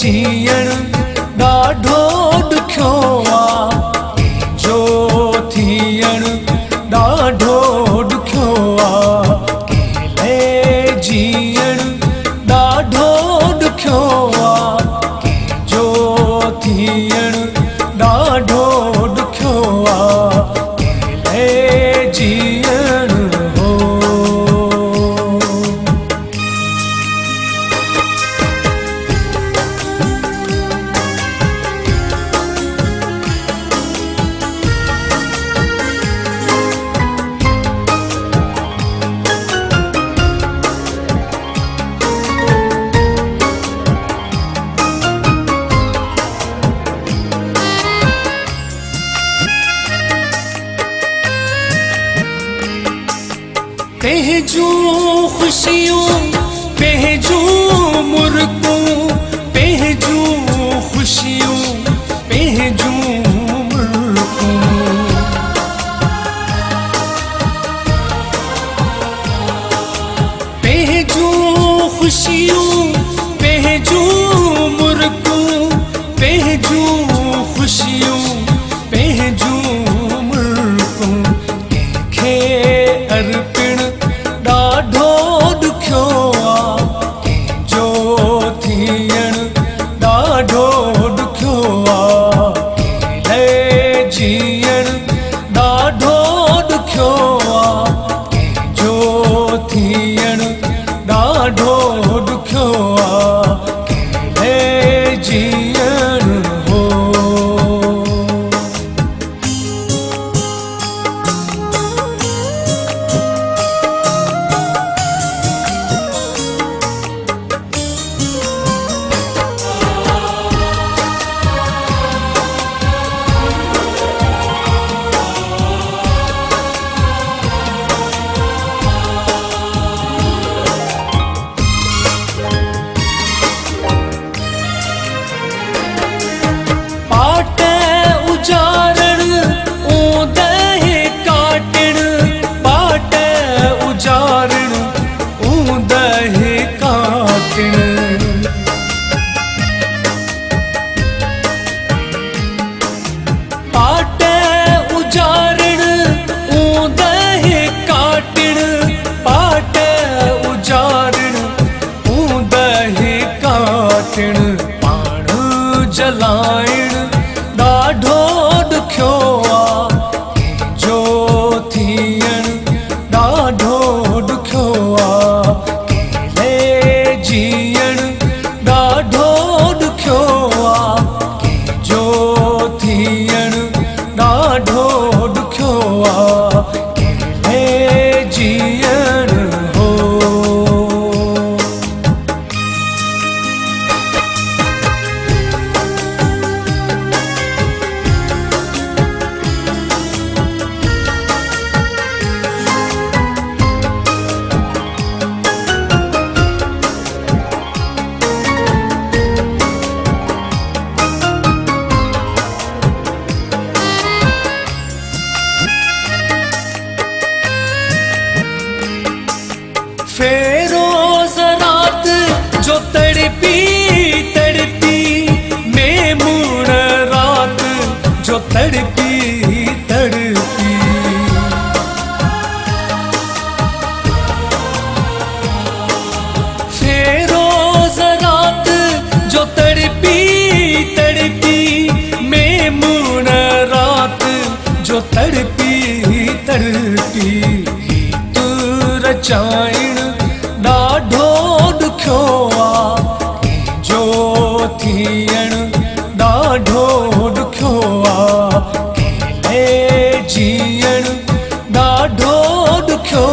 जीअण ॾाढो ॾुखियो आहे, जो थियण ॾाढो ॾुखियो आहे, जीअण ॾाढो ॾुखियो आहे, जो थियण ॾाढो ॾुखियो आहे, जीअण हो। पंहिंजूं ख़ुशियूं पंहिंजूं मुर्कूं, पंहिंजूं ख़ुशियूं पंहिंजूं मुर्कूं, पंहिंजूं ख़ुशियूं पंहिंजूं मुर्कूं, पंहिंजूं ख़ुशियूं पंहिंजूं मुर्कूं, कंहिंखे अर्पिण ॾाढो ॾुखियो आहे, जो थियण ॾाढो ॾुखियो आहे, जीअण ॾाढो ॾुखियो आहे, जो थियण ॾाढो ॾुखियो आहे, जीअण हो। पाण जलाइण ॾाढो ॾुखियो आहे, जो थियण ॾाढो ॾुखियो आहे, जीअण ॾाढो ॾुखियो आहे, जो थियण ॾाढो ॾुखियो आहे, जीअण हो। फेरोज़ रात जो तड़पी तड़पी, मेमून रात जो तड़पी तड़पी, फेरोज़ रात जो तड़पी तड़पी, मेमून रात जो तड़पी तड़पी, गीत रचाइण ॾाढो ॾुखियो आहे, जो थियण ॾाढो ॾुखियो आहे, जीअण ॾाढो ॾुखियो